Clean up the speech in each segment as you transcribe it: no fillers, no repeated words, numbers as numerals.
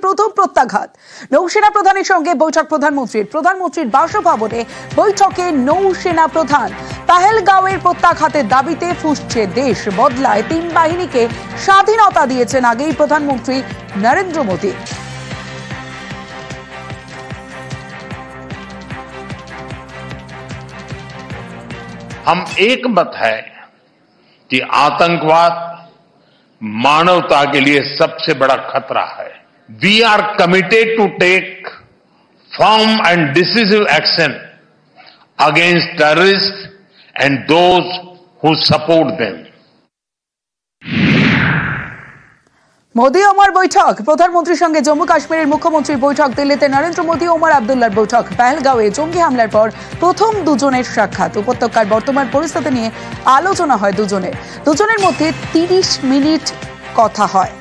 প্রথম প্রত্যাঘাত। নৌসেনা প্রধানের সঙ্গে বৈঠক প্রধানমন্ত্রীর বাসভবনে বৈঠকে নৌসেনা প্রধান। পেহেলগাঁওয়ের প্রত্যাঘাতের দাবিতে ফুঁসছে দেশ, বদলায় তিন বাহিনীকে স্বাধীনতা দিয়েছেন আগেই প্রধানমন্ত্রী নরেন্দ্র মোদী। हम एकमत है कि आतंकवाद मानवता के लिए सबसे बड़ा खतरा है। We are committed to take firm and decisive action against terrorist and those who support them. Modi Omar বৈঠক। প্রধানমন্ত্রীর সঙ্গে জম্মু কাশ্মীরের মুখ্যমন্ত্রীর বৈঠক। দিল্লিতে নরেন্দ্র মোদী ওমর আবদুল্লার বৈঠক। পেহেলগাঁওয়ে জঙ্গি হামলার পর প্রথম দুজনের সাক্ষাৎ। উপত্যকার বর্তমান পরিস্থিতি নিয়ে আলোচনা হয় দুজনের মধ্যে 30 মিনিট কথা হয়।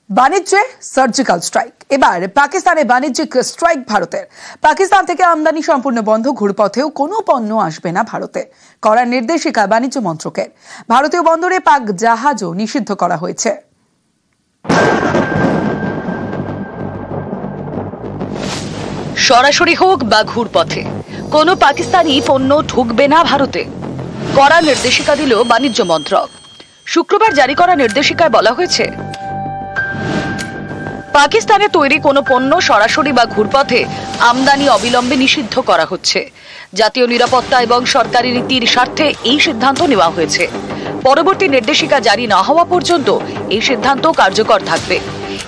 বাণিজ্যে সার্জিক্যাল স্ট্রাইক। এবার পাকিস্তানে বাণিজ্যিক স্ট্রাইক ভারতের। পাকিস্তান থেকে আমদানি সম্পূর্ণ বন্ধ, ঘুরপথেও কোনো পণ্য আসবে না ভারতে। করার নির্দেশিকা বাণিজ্য মন্ত্রকের। ভারতীয় বন্দরে পাক জাহাজও নিষিদ্ধ করা হয়েছে। সরাসরি হোক বা ঘুরপথে কোনো পাকিস্তানি পণ্য ঢুকবে না ভারতে, কড়া নির্দেশিকা দিল বাণিজ্য মন্ত্রক। শুক্রবার জারি করা নির্দেশিকায় বলা হয়েছে, পাকিস্তানে তৈরি কোনো পণ্য সরাসরি বা ঘুরপথে আমদানি অবিলম্বে নিষিদ্ধ করা হচ্ছে। জাতীয় নিরাপত্তা এবং সরকারি নীতির স্বার্থে এই সিদ্ধান্ত নেওয়া হয়েছে। পরবর্তী নির্দেশিকা জারি না হওয়া পর্যন্ত এই সিদ্ধান্ত কার্যকর থাকবে।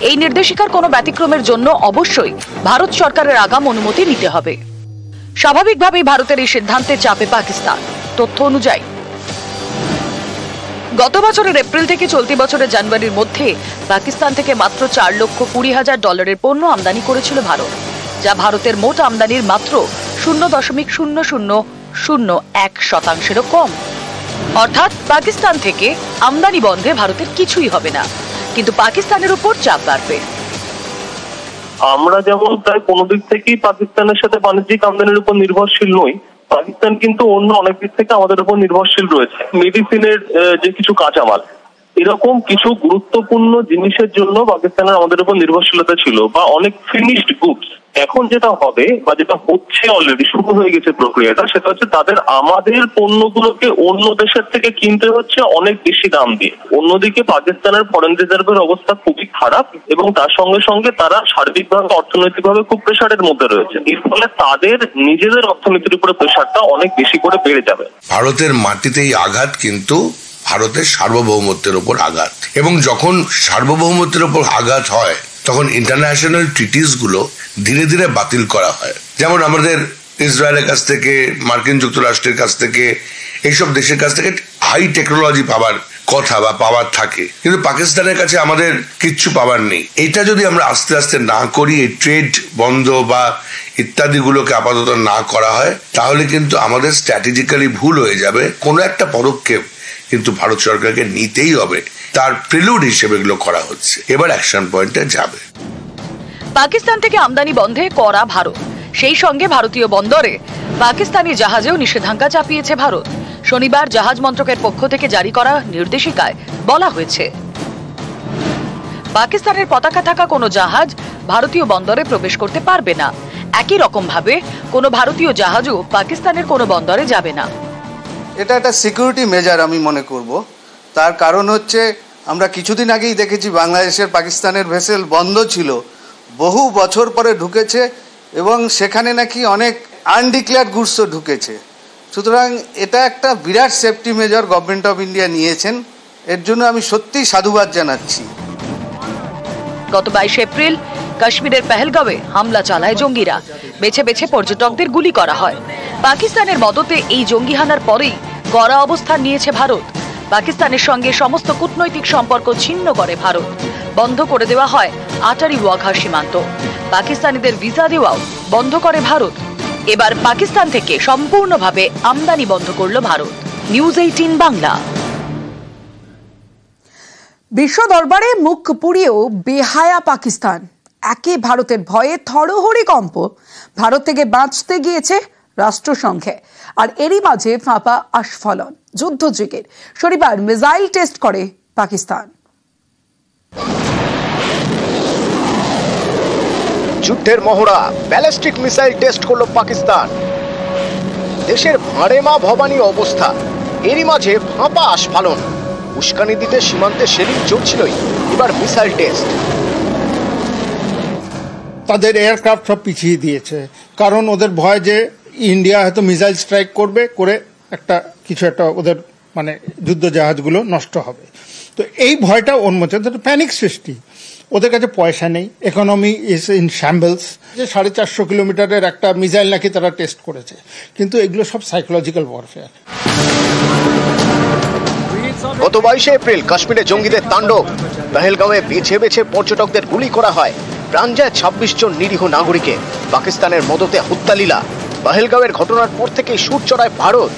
এই নির্দেশিকার কোনো ব্যতিক্রমের জন্য অবশ্যই ভারত সরকারের আগাম অনুমতি নিতে হবে। স্বাভাবিকভাবেই ভারতের এই সিদ্ধান্তে চাপে পাকিস্তান। তথ্য অনুযায়ী গত বছরের এপ্রিল থেকে চলতি বছরের জানুয়ারির মধ্যে পাকিস্তান থেকে মাত্র $4,20,000 পণ্য আমদানি করেছিল ভারত, যা ভারতের মোট আমদানির মাত্র 0.0001%-এরও কম। অর্থাৎ পাকিস্তান থেকে আমদানি বন্ধে ভারতের কিছুই হবে না, কিন্তু পাকিস্তানের উপর চাপ বাড়বে। আমরা যেমন প্রায় কোনো দিক থেকেই পাকিস্তানের সাথে বাণিজ্যিক আমদানির উপর নির্ভরশীল নই, পাকিস্তান কিন্তু অন্য অনেক দিক থেকে আমাদের উপর নির্ভরশীল রয়েছে। মেডিসিনের যে কিছু কাঁচামাল, এরকম কিছু গুরুত্বপূর্ণ জিনিসের জন্য পাকিস্তানের আমাদের উপর নির্ভরশীলতা ছিল, বা অনেক ফিনিশড গুডস। এখন যেটা হবে বা যেটা হচ্ছে, অলরেডি শুরু হয়ে গেছে প্রক্রিয়াটা, সেটা হচ্ছে তাদের আমাদের পণ্যগুলোকে অন্য দেশের থেকে কিনতে হচ্ছে অনেক বেশি দাম দিয়ে। অন্যদিকে পাকিস্তানের ফরেন রিজার্ভের অবস্থা খুবই খারাপ, এবং তার সঙ্গে সঙ্গে তারা সার্বিকভাবে অর্থনৈতিকভাবে খুব প্রেসারের মধ্যে রয়েছে। এর ফলে তাদের নিজেদের অর্থনীতির উপরে প্রেসারটা অনেক বেশি করে বেড়ে যাবে। ভারতের মাটিতে এই আঘাত কিন্তু ভারতের সার্বভৌমত্বের উপর আঘাত, এবং যখন সার্বভৌমত্বের উপর আঘাত হয় তখন ইন্টারন্যাশনাল ট্রিটিস গুলো ধীরে ধীরে বাতিল করা হয়। যেমন আমাদের ইসরায়েলের কাছ থেকে, মার্কিন যুক্তরাষ্ট্রের কাছ থেকে, এইসব দেশের কাছ থেকে হাই টেকনোলজি পাওয়ার কথা বা পাওয়ার থাকে, কিন্তু পাকিস্তানের কাছে আমাদের কিচ্ছু পাওয়ার নেই। এটা যদি আমরা আস্তে আস্তে না করি, এই ট্রেড বন্ধ বা ইত্যাদি গুলোকে আপাতত না করা হয়, তাহলে কিন্তু আমাদের স্ট্র্যাটেজিক্যালি ভুল হয়ে যাবে। কোনো একটা পদক্ষেপ কিন্তু ভারত সরকারকে নিতেই হবে। তার প্রিলুড হিসেবে এগুলো করা হচ্ছে, এবার অ্যাকশন পয়েন্টে যাবে। পাকিস্তান থেকে আমদানি বন্ধে করা ভারত, সেই সঙ্গে ভারতীয় বন্দরে পাকিস্তানি জাহাজেও নিষেধাজ্ঞা চাপিয়েছে ভারত। শনিবার জাহাজ মন্ত্রকের পক্ষ থেকে জারি করা নির্দেশিকায় বলা হয়েছে, পাকিস্তানের পতাকা থাকা কোনো জাহাজ ভারতীয় বন্দরে প্রবেশ করতে পারবে না। একই রকম ভাবে কোনো ভারতীয় জাহাজও পাকিস্তানের কোনো বন্দরে যাবে না। এটা একটা সিকিউরিটি মেজার আমি মনে করব। তার কারণ হচ্ছে, আমরা কিছুদিন আগেই দেখেছি বাংলাদেশের পাকিস্তানের ভেসেল বন্ধ ছিল, বহু বছর পরে ঢুকেছে, এবং সেখানে নাকি অনেক আনডিক্লেয়ার্ড গুডসও ঢুকেছে। সুতরাং এটা একটা বিরাট safety measure government of India নিয়েছেন, এর জন্য আমি সত্যিই সাধুবাদ জানাচ্ছি। গত 22 এপ্রিল কাশ্মীরের পেহেলগাঁওয়ে হামলা চালায় জঙ্গিরা। বেছে বেছে পর্যটকদের গুলি করা হয়। পাকিস্তানের মদতে এই জঙ্গি হানার পরেই গড়া অবস্থান নিয়েছে ভারত। পাকিস্তানের সঙ্গে সমস্ত কূটনৈতিক সম্পর্ক ছিন্ন করে ভারত। বন্ধ করে দেওয়া হয় আটারি ওয়াঘা সীমান্ত। পাকিস্তানিদের ভিসা দেওয়াও বন্ধ করে ভারত। এবার পাকিস্তান থেকে সম্পূর্ণভাবে আমদানি বন্ধ করল ভারত। নিউজ 18 বাংলা। বিশ্ব দরবারে মুখ পুড়িয়েও বেহায়া পাকিস্তান। একে ভারতের ভয়ে থরহরি কম্প। ভারত থেকে বাঁচতে গিয়েছে রাষ্ট্রসংঘে, আর এরই মাঝে ফাঁপা আস্ফালন। যুদ্ধযুগের শনিবার মিসাইল টেস্ট করে পাকিস্তান। যুদ্ধের মহড়া, ব্যালিস্টিক মিসাইল টেস্ট করলো পাকিস্তান। দেশের ভাড়েমা ভবানী অবস্থা, এরই মাঝে ফাঁপা আস্ফালন। উস্কানি দিতে সীমান্তে শেলিং চলছিলই, এবার মিসাইল টেস্ট। তাদের এয়ারক্রাফট সব পিছিয়ে দিয়েছে, কারণ ওদের ভয় যে ইন্ডিয়া হয়তো মিসাইল স্ট্রাইক করবে, করে কিছু একটা ওদের মানে যুদ্ধ জাহাজগুলো নষ্ট হবে। তো এই ভয়টা ওর মধ্যে প্যানিক সৃষ্টি। ওদের কাছে পয়সা নেই, ইকোনমি ইজ ইন শ্যাম্বলস। যে 450 কিলোমিটারের একটা মিসাইল নাকি তারা টেস্ট করেছে, কিন্তু এগুলো সব সাইকোলজিক্যাল ওয়ারফেয়ার। গত 22 এপ্রিল কাশ্মীরে জঙ্গিদের তাণ্ডব। পেহেলগাঁওয়ে বেছে বেছে পর্যটকদের গুলি করা হয়, প্রাণ যায় 26 জন নিরীহ নাগরিকে। পাকিস্তানের মদতে হত্যালীলা। পেহেলগাঁওয়ের ঘটনার পর থেকেই সুর চড়ায় ভারত।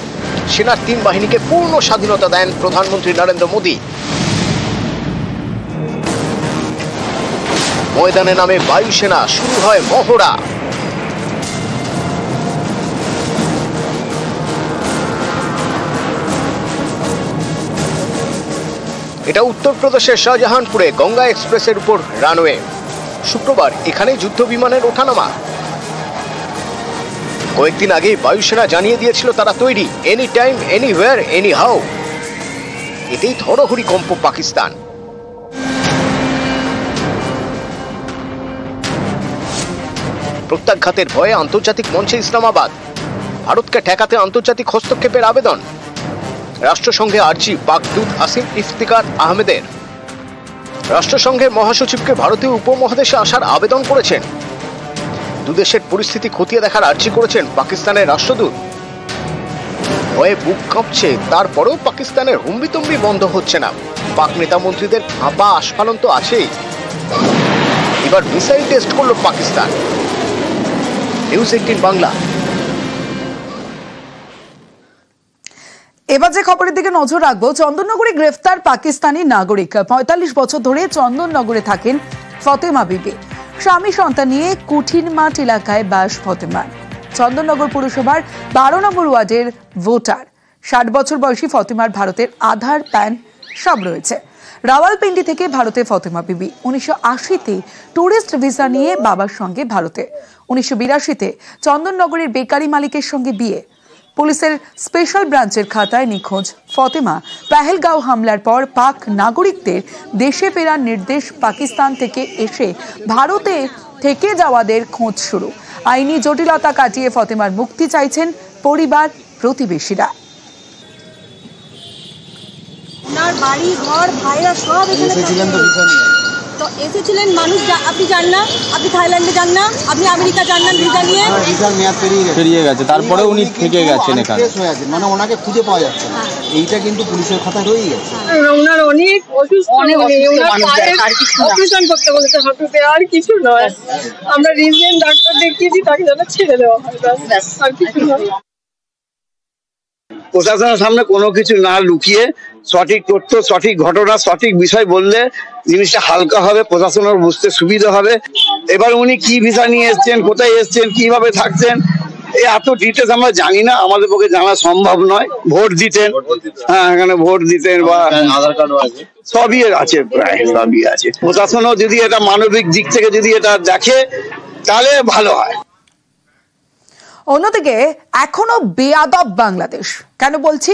সেনার 3 বাহিনীকে পূর্ণ স্বাধীনতা দেন প্রধানমন্ত্রী নরেন্দ্র মোদী। ময়দানে নামে বায়ুসেনা, শুরু হয় মহড়া। এটা উত্তরপ্রদেশের শাহজাহানপুরে গঙ্গা এক্সপ্রেসের উপর রানওয়ে। শুক্রবার এখানে যুদ্ধ বিমানের ওঠানামা। কয়েকদিন আগে বায়ুসেনা জানিয়ে দিয়েছিল তারা তৈরি, any time, anywhere, any how. এতেই থরহরি কম্প পাকিস্তান। প্রত্যাঘাতের ভয়ে আন্তর্জাতিক মঞ্চে ইসলামাবাদ। ভারতকে ঠেকাতে আন্তর্জাতিক হস্তক্ষেপের আবেদন। রাষ্ট্রসংঘে আর্জি পাক দূত আসিম ইফতিকার আহমেদের। রাষ্ট্রসংঘের মহাসচিবকে ভারতীয় উপমহাদেশে আসার আবেদন করেছেন। দুদেশের পরিস্থিতি খতিয়ে দেখার আর্জি করেছেন পাকিস্তানের রাষ্ট্রদূত। ভয়ে বুক কাঁপছে, তারপরেও পাকিস্তানের হুম্বিতম্বি বন্ধ হচ্ছে না। পাক নেতা মন্ত্রীদের ফাঁপা আস্ফালন তো আছেই, এবার মিসাইল টেস্ট করলো পাকিস্তান। নিউজ 18 বাংলা। এবার যে খবরের দিকে নজর রাখবো, চন্দননগরে গ্রেফতার পাকিস্তানি নাগরিক। 45 বছর ধরে চন্দননগরে থাকেন ফতেমা বিবি। স্বামী সন্তান নিয়ে কুঠিরমাঠ এলাকায় বাস ফতেমার। চন্দননগর পুরসভার 12 নম্বর ওয়ার্ডের ভোটার। 60 বছর বয়সী ফতেমার ভারতের আধার, প্যান সব রয়েছে। রাওয়ালপিন্ডি থেকে ভারতে ফতেমা বিবি। 1980-তে টুরিস্ট ভিসা নিয়ে বাবার সঙ্গে ভারতে। 1982-তে চন্দননগরের বেকারি মালিকের সঙ্গে বিয়ে। পুলিশের স্পেশাল ব্রাঞ্চের খাতায় নিখোঁজ ফতেমা। পেহেলগাঁও হামলার পর পাক নাগরিকদের দেশে ফেরার নির্দেশ। পাকিস্তান থেকে এসে ভারতে থেকে যাওয়াদের খোঁজ শুরু। আইনি জটিলতা কাটিয়ে ফতেমার মুক্তি চাইছেন পরিবার, প্রতিবেশীরা। ওনার বাড়ি ঘর ভাইরা সব এসেছিলেন, তো এসেছিলেন মানুষ। আপনি যান না, আপনি থাইল্যান্ডে যান না, আপনি আমেরিকা যান না ভিসা নিয়ে। ভিসার মেয়াদ পেরিয়ে গেছে, তারপরে উনি থেকে গেছেন এখানে, মানে ওনাকে খুঁজে পাওয়া যাচ্ছে না। এইটা কিন্তু পুলিশের খাতা রয়েই গেছে। ওনার অনেক অসুস্থ, অপারেশন করতে বলেছে হাঁটুতে, আর কিছু নয়। আমরা রিজেন্ট ডাক্তার দেখিয়েছি, তাকে যেন ছেড়ে দেওয়া হয়, আর কিছু নয়। প্রশাসনের সামনে কোনো কিছু না লুকিয়ে সঠিক তথ্য, সঠিক ঘটনা, সঠিক বিষয় বললে জিনিসটা হালকা হবে, প্রশাসনের বুঝতে সুবিধা হবে। এবার উনি কি ভিসা নিয়ে এসছেন, কোথায় এসছেন, কিভাবে থাকছেন, এই এত ডিটেলস আমরা জানি না, আমাদের পক্ষে জানা সম্ভব নয়। ভোট দিতেন, হ্যাঁ এখানে ভোট দিতেন, বা আধার কার্ড আছে, সবই আছে, প্রায় সবই আছে। প্রশাসনও যদি এটা মানবিক দিক থেকে যদি এটা দেখে তাহলে ভালো হয়। অন্যদিকে এখনো বেয়াদব বাংলাদেশ। কেন বলছি?